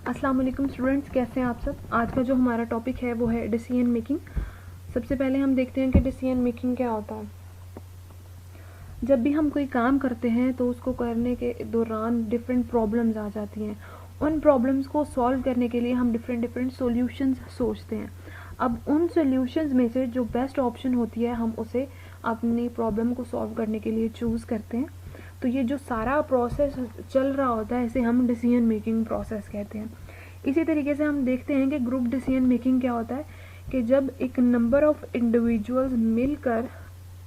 अस्सलाम वालेकुम स्टूडेंट्स, कैसे हैं आप सब। आज का जो हमारा टॉपिक है वो है डिसीजन मेकिंग। सबसे पहले हम देखते हैं कि डिसीजन मेकिंग क्या होता है। जब भी हम कोई काम करते हैं तो उसको करने के दौरान डिफरेंट प्रॉब्लम्स आ जाती हैं। उन प्रॉब्लम्स को सॉल्व करने के लिए हम डिफरेंट सॉल्यूशंस सोचते हैं। अब उन सॉल्यूशंस में से जो बेस्ट ऑप्शन होती है हम उसे अपनी प्रॉब्लम को सॉल्व करने के लिए चूज़ करते हैं। तो ये जो सारा प्रोसेस चल रहा होता है इसे हम डिसीजन मेकिंग प्रोसेस कहते हैं। इसी तरीके से हम देखते हैं कि ग्रुप डिसीजन मेकिंग क्या होता है कि जब एक नंबर ऑफ इंडिविजुअल्स मिलकर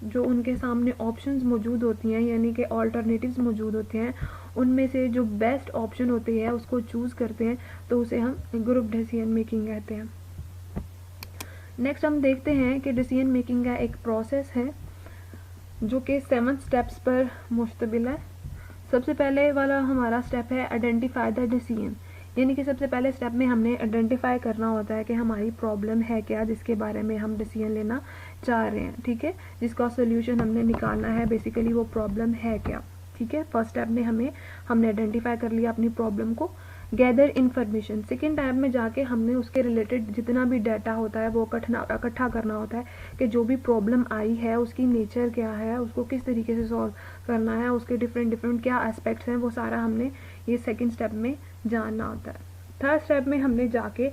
जो उनके सामने ऑप्शंस मौजूद होती हैं यानी कि ऑल्टरनेटिव्स मौजूद होते हैं उनमें से जो बेस्ट ऑप्शन होती है उसको चूज़ करते हैं, तो उसे हम ग्रुप डिसीजन मेकिंग कहते हैं। नेक्स्ट हम देखते हैं कि डिसीजन मेकिंग का एक प्रोसेस है जो कि 7 स्टेप्स पर मुश्तमिल है। सबसे पहले वाला हमारा स्टेप है आइडेंटिफाई द डिसीजन, यानी कि सबसे पहले स्टेप में हमने आइडेंटिफाई करना होता है कि हमारी प्रॉब्लम है क्या जिसके बारे में हम डिसीजन लेना चाह रहे हैं, ठीक है, जिसका सोल्यूशन हमने निकालना है। बेसिकली वो प्रॉब्लम है क्या, ठीक है। फर्स्ट स्टेप में हमने आइडेंटिफाई कर लिया अपनी प्रॉब्लम को। गैदर इन्फॉर्मेशन, सेकेंड टाइप में जाके हमने उसके रिलेटेड जितना भी डाटा होता है वो इकट्ठा करना होता है कि जो भी प्रॉब्लम आई है उसकी नेचर क्या है, उसको किस तरीके से सॉल्व करना है, उसके डिफरेंट क्या एस्पेक्ट्स हैं, वो सारा हमने ये सेकेंड स्टेप में जानना होता है। थर्ड स्टेप में हमने जाके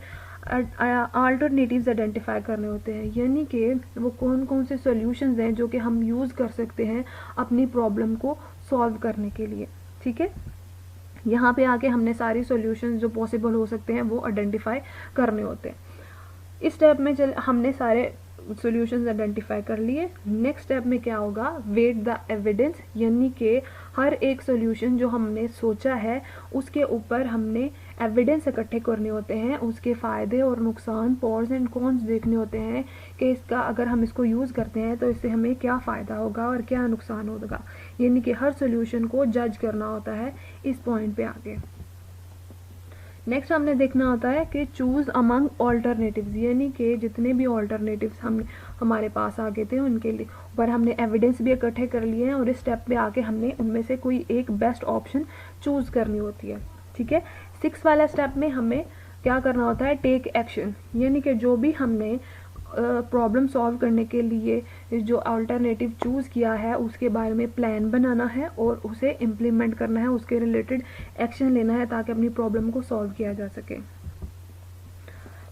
अल्टरनेटिव्स आइडेंटिफाई करने होते हैं, यानी कि वो कौन कौन से सॉल्यूशंस हैं जो कि हम यूज़ कर सकते हैं अपनी प्रॉब्लम को सॉल्व करने के लिए, ठीक है। यहाँ पे आके हमने सारी सॉल्यूशंस जो पॉसिबल हो सकते हैं वो आइडेंटिफाई करने होते हैं। इस स्टेप में हमने सारे सॉल्यूशंस आइडेंटिफाई कर लिए। नेक्स्ट स्टेप में क्या होगा, वेट द एविडेंस, यानी कि हर एक सॉल्यूशन जो हमने सोचा है उसके ऊपर हमने एविडेंस इकट्ठे करने होते हैं, उसके फ़ायदे और नुकसान, पॉर्स एंड कॉन्स देखने होते हैं कि इसका अगर हम इसको यूज़ करते हैं तो इससे हमें क्या फ़ायदा होगा और क्या नुकसान होगा, यानी कि हर सॉल्यूशन को जज करना होता है इस पॉइंट पे आगे। नेक्स्ट हमने देखना होता है कि चूज़ अमंग ऑल्टरनेटिव्स, यानी कि जितने भी ऑल्टरनेटिव्स हमारे पास आ गए थे उनके लिए पर हमने एविडेंस भी इकट्ठे कर लिए हैं और इस स्टेप पे आके हमने उनमें से कोई एक बेस्ट ऑप्शन चूज़ करनी होती है, ठीक है। 6 वाला स्टेप में हमें क्या करना होता है, टेक एक्शन, यानी कि जो भी हमने प्रॉब्लम सॉल्व करने के लिए जो अल्टरनेटिव चूज़ किया है उसके बारे में प्लान बनाना है और उसे इम्प्लीमेंट करना है, उसके रिलेटेड एक्शन लेना है ताकि अपनी प्रॉब्लम को सॉल्व किया जा सके।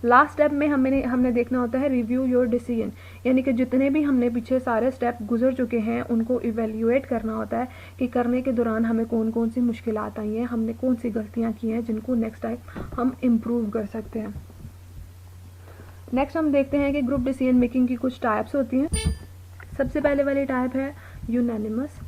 लास्ट स्टेप में हमने देखना होता है रिव्यू योर डिसीजन, यानी कि जितने भी हमने पीछे सारे स्टेप गुजर चुके हैं उनको इवेल्युएट करना होता है कि करने के दौरान हमें कौन कौन सी मुश्किलात आई हैं, हमने कौन सी गलतियां की हैं जिनको नेक्स्ट टाइम हम इम्प्रूव कर सकते हैं। नेक्स्ट हम देखते हैं कि ग्रुप डिसीजन मेकिंग की कुछ टाइप्स होती हैं। सबसे पहले वाली टाइप है यूनानिमस।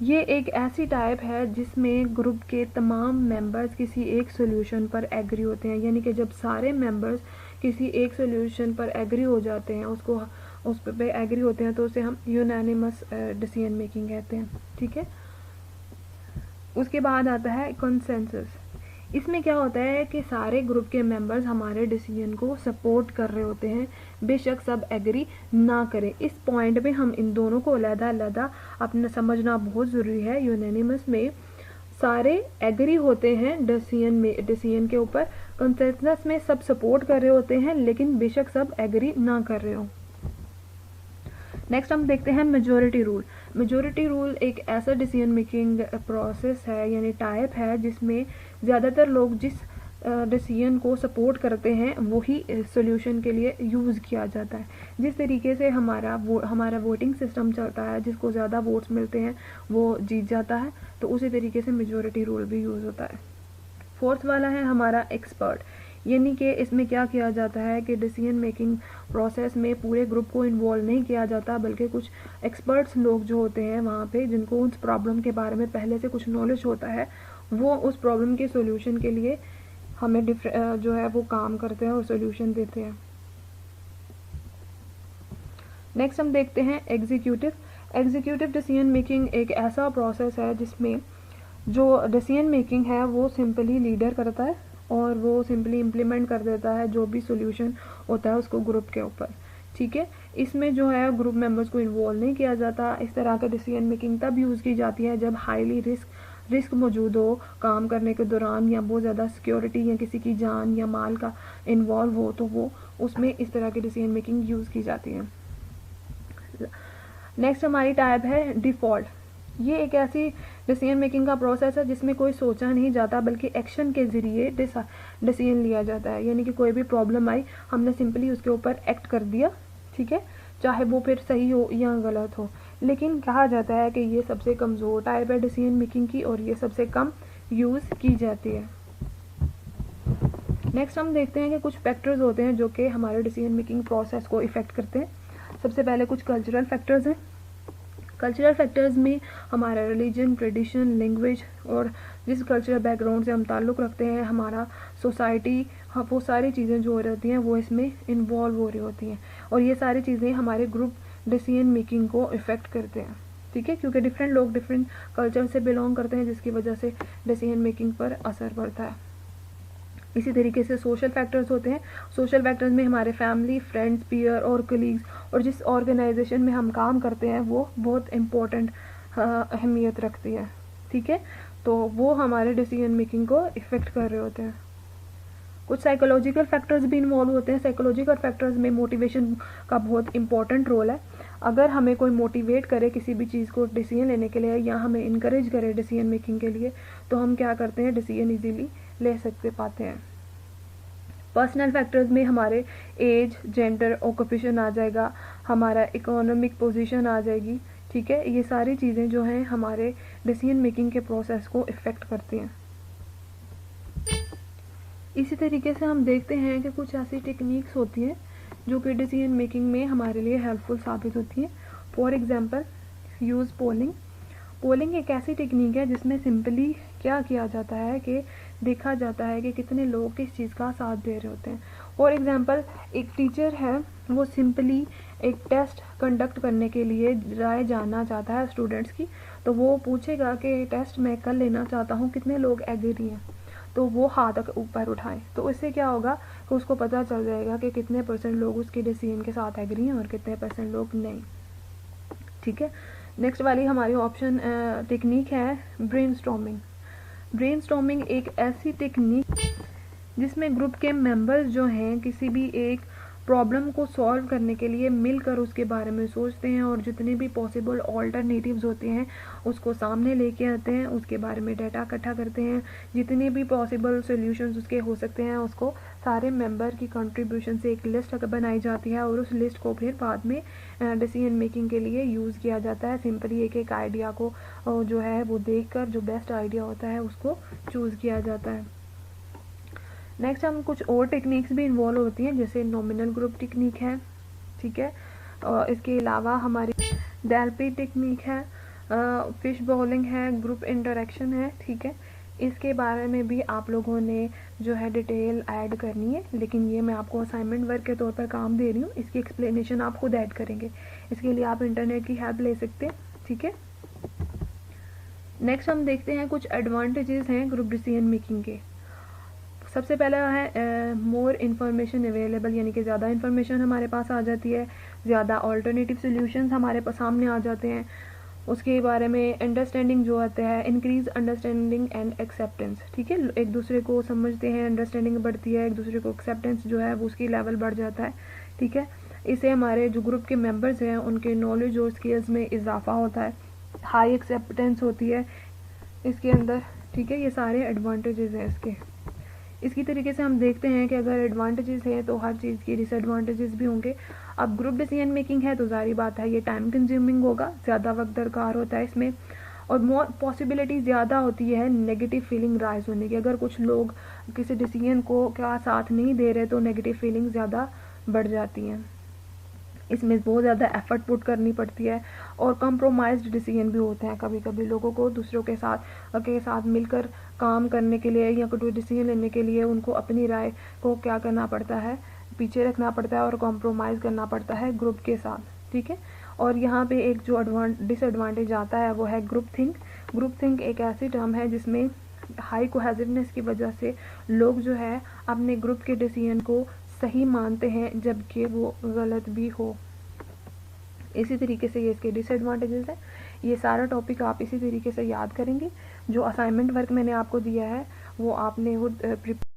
ये एक ऐसी टाइप है जिसमें ग्रुप के तमाम मेंबर्स किसी एक सोल्यूशन पर एग्री होते हैं, यानी कि जब सारे मेंबर्स किसी एक सोल्यूशन पर एग्री हो जाते हैं, उस पे एग्री होते हैं तो उसे हम यूनानिमस डिसीजन मेकिंग कहते हैं, ठीक है। उसके बाद आता है कंसेंसस। इसमें क्या होता है कि सारे ग्रुप के मेंबर्स हमारे डिसीजन को सपोर्ट कर रहे होते हैं, बेशक सब एग्री ना करें। इस पॉइंट पे हम इन दोनों को अलग-अलग अपना समझना बहुत ज़रूरी है। यूनानिमस में सारे एग्री होते हैं डिसीजन के ऊपर, कंसेंसस में सब सपोर्ट कर रहे होते हैं लेकिन बेशक सब एग्री ना कर रहे हो। नेक्स्ट हम देखते हैं मेजॉरिटी रूल। मेजॉरिटी रूल एक ऐसा डिसीजन मेकिंग प्रोसेस है यानी टाइप है जिसमें ज़्यादातर लोग जिस डिसीजन को सपोर्ट करते हैं वही सॉल्यूशन के लिए यूज़ किया जाता है। जिस तरीके से हमारा वोटिंग सिस्टम चलता है, जिसको ज़्यादा वोट्स मिलते हैं वो जीत जाता है, तो उसी तरीके से मेजॉरिटी रूल भी यूज़ होता है। फोर्थ वाला है हमारा एक्सपर्ट, यानी कि इसमें क्या किया जाता है कि डिसीजन मेकिंग प्रोसेस में पूरे ग्रुप को इन्वॉल्व नहीं किया जाता बल्कि कुछ एक्सपर्ट्स लोग जो होते हैं वहाँ पे जिनको उस प्रॉब्लम के बारे में पहले से कुछ नॉलेज होता है वो उस प्रॉब्लम के सॉल्यूशन के लिए हमें जो है वो काम करते हैं और सॉल्यूशन देते हैं। नेक्स्ट हम देखते हैं एग्जीक्यूटिव डिसीजन मेकिंग एक ऐसा प्रोसेस है जिसमें जो डिसीजन मेकिंग है वो सिंपली लीडर करता है और वो सिंपली इम्प्लीमेंट कर देता है जो भी सॉल्यूशन होता है उसको ग्रुप के ऊपर, ठीक है। इसमें जो है ग्रुप मेंबर्स को इन्वॉल्व नहीं किया जाता। इस तरह का डिसीजन मेकिंग तब यूज़ की जाती है जब हाईली रिस्क रिस्क मौजूद हो काम करने के दौरान, या बहुत ज़्यादा सिक्योरिटी या किसी की जान या माल का इन्वॉल्व हो, तो वो उसमें इस तरह की डिसीजन मेकिंग यूज़ की जाती है। नेक्स्ट हमारी टाइप है डिफ़ॉल्ट। ये एक ऐसी डिसीजन मेकिंग का प्रोसेस है जिसमें कोई सोचा नहीं जाता बल्कि एक्शन के ज़रिए डिसीजन लिया जाता है। यानी कि कोई भी प्रॉब्लम आई, हमने सिंपली उसके ऊपर एक्ट कर दिया, ठीक है, चाहे वो फिर सही हो या गलत हो। लेकिन कहा जाता है कि ये सबसे कमज़ोर टाइप है डिसीजन मेकिंग की और ये सबसे कम यूज़ की जाती है। नेक्स्ट हम देखते हैं कि कुछ फैक्टर्स होते हैं जो कि हमारे डिसीजन मेकिंग प्रोसेस को इफ़ेक्ट करते हैं। सबसे पहले कुछ कल्चरल फैक्टर्स हैं। कल्चरल फैक्टर्स में हमारा रिलीजन, ट्रेडिशन, लैंग्वेज और जिस कल्चरल बैकग्राउंड से हम ताल्लुक़ रखते हैं, हमारा सोसाइटी, वो सारी चीज़ें जो हो रही हैं वो इसमें इन्वॉल्व हो रही होती हैं और ये सारी चीज़ें हमारे ग्रुप डिसीजन मेकिंग को इफ़ेक्ट करते हैं, ठीक है, क्योंकि डिफरेंट लोग डिफरेंट कल्चर से बिलोंग करते हैं जिसकी वजह से डिसीजन मेकिंग पर असर पड़ता है। इसी तरीके से सोशल फैक्टर्स होते हैं। सोशल फैक्टर्स में हमारे फैमिली, फ्रेंड्स, पीयर और कलीग्स और जिस ऑर्गेनाइजेशन में हम काम करते हैं वो बहुत इम्पोर्टेंट अहमियत रखती है, ठीक है, तो वो हमारे डिसीजन मेकिंग को इफ़ेक्ट कर रहे होते हैं। कुछ साइकोलॉजिकल फैक्टर्स भी इन्वॉल्व होते हैं। साइकोलॉजिकल फैक्टर्स में मोटिवेशन का बहुत इंपॉर्टेंट रोल है। अगर हमें कोई मोटिवेट करे किसी भी चीज़ को डिसीजन लेने के लिए या हमें इनकरेज करे डिसीजन मेकिंग के लिए, तो हम क्या करते हैं, डिसीजन इजीली ले सकते पाते हैं। पर्सनल फैक्टर्स में हमारे एज, जेंडर, ऑक्यूपेशन आ जाएगा, हमारा इकोनॉमिक पोजीशन आ जाएगी, ठीक है, ये सारी चीज़ें जो हैं हमारे डिसीजन मेकिंग के प्रोसेस को इफ़ेक्ट करती हैं। इसी तरीके से हम देखते हैं कि कुछ ऐसी टेक्निक्स होती हैं जो कि डिसीजन मेकिंग में हमारे लिए हेल्पफुल साबित होती हैं। For example, use polling. Polling एक ऐसी टेक्निक है जिसमें सिंपली क्या किया जाता है कि देखा जाता है कि कितने लोग किस चीज़ का साथ दे रहे होते हैं। फॉर एग्जांपल, एक टीचर है, वो सिंपली एक टेस्ट कंडक्ट करने के लिए राय जानना चाहता है स्टूडेंट्स की, तो वो पूछेगा कि टेस्ट मैं कल लेना चाहता हूँ, कितने लोग एग्री हैं, तो वो हाथ ऊपर उठाएं। तो इससे क्या होगा कि उसको पता चल जाएगा कि कितने परसेंट लोग उसके डिसीजन के साथ एग्री हैं और कितने परसेंट लोग नहीं, ठीक है। नेक्स्ट वाली हमारी ऑप्शन टेक्निक है ब्रेनस्टॉर्मिंग। ब्रेनस्टॉर्मिंग एक ऐसी टेक्निक जिसमें ग्रुप के मेंबर्स जो हैं किसी भी एक प्रॉब्लम को सॉल्व करने के लिए मिलकर उसके बारे में सोचते हैं और जितने भी पॉसिबल ऑल्टरनेटिव्स होते हैं उसको सामने लेके आते हैं, उसके बारे में डाटा इकट्ठा करते हैं, जितने भी पॉसिबल सॉल्यूशंस उसके हो सकते हैं उसको सारे मेंबर की कंट्रीब्यूशन से एक लिस्ट बनाई जाती है और उस लिस्ट को फिर बाद में डिसीजन मेकिंग के लिए यूज़ किया जाता है। सिंपली एक एक आइडिया को जो है वो देखकर जो बेस्ट आइडिया होता है उसको चूज़ किया जाता है। नेक्स्ट हम कुछ और टेक्निक्स भी इन्वॉल्व होती हैं जैसे नॉमिनल ग्रुप टेक्निक है, ठीक है, और इसके अलावा हमारी डेल्पी टेक्निक है, फिश बॉलिंग है, ग्रुप इंटरेक्शन है, ठीक है। इसके बारे में भी आप लोगों ने जो है डिटेल ऐड करनी है, लेकिन ये मैं आपको असाइनमेंट वर्क के तौर पर काम दे रही हूँ, इसकी एक्सप्लेनेशन आप खुद ऐड करेंगे, इसके लिए आप इंटरनेट की हेल्प ले सकते हैं, ठीक है। नेक्स्ट हम देखते हैं कुछ एडवांटेजेस हैं ग्रुप डिसीजन मेकिंग के। सबसे पहला है मोर इन्फॉर्मेशन अवेलेबल, यानी कि ज़्यादा इन्फॉर्मेशन हमारे पास आ जाती है, ज़्यादा ऑल्टरनेटिव सॉल्यूशंस हमारे पास सामने आ जाते हैं, उसके बारे में अंडरस्टैंडिंग जो आता है, इंक्रीज अंडरस्टैंडिंग एंड एक्सेप्टेंस, ठीक है, एक दूसरे को समझते हैं, अंडरस्टैंडिंग बढ़ती है, एक दूसरे को एक्सेप्टेंस जो है वो उसकी लेवल बढ़ जाता है, ठीक है। इससे हमारे जो ग्रुप के मेंबर्स हैं उनके नॉलेज और स्किल्स में इजाफा होता है, हाई एक्सेप्टेंस होती है इसके अंदर, ठीक है, ये सारे एडवांटेजेस हैं इसके। इसकी तरीके से हम देखते हैं कि अगर एडवांटेजेस है तो हर चीज़ के डिसएडवांटेजेस भी होंगे। अब ग्रुप डिसीजन मेकिंग है तो जारी बात है ये टाइम कंज्यूमिंग होगा, ज़्यादा वक्त दरकार होता है इसमें, और मोर पॉसिबिलिटी ज़्यादा होती है नेगेटिव फीलिंग राइज होने की। अगर कुछ लोग किसी डिसीजन को क्या साथ नहीं दे रहे तो नेगेटिव फीलिंग ज़्यादा बढ़ जाती हैं, इसमें बहुत ज़्यादा एफर्ट पुट करनी पड़ती है और कंप्रोमाइज्ड डिसीजन भी होते हैं। कभी कभी लोगों को दूसरों के साथ मिलकर काम करने के लिए या कोई डिसीजन लेने के लिए उनको अपनी राय को क्या करना पड़ता है, पीछे रखना पड़ता है और कॉम्प्रोमाइज़ करना पड़ता है ग्रुप के साथ, ठीक है। और यहाँ पे एक जो डिसएडवांटेज आता है वो है ग्रुप थिंक। ग्रुप थिंक एक ऐसी टर्म है जिसमें हाई कोहेसिवनेस की वजह से लोग जो है अपने ग्रुप के डिसीजन को सही मानते हैं जबकि वो गलत भी हो। इसी तरीके से ये इसके डिसएडवांटेजेस हैं। ये सारा टॉपिक आप इसी तरीके से याद करेंगे। जो असाइनमेंट वर्क मैंने आपको दिया है वो आपने वो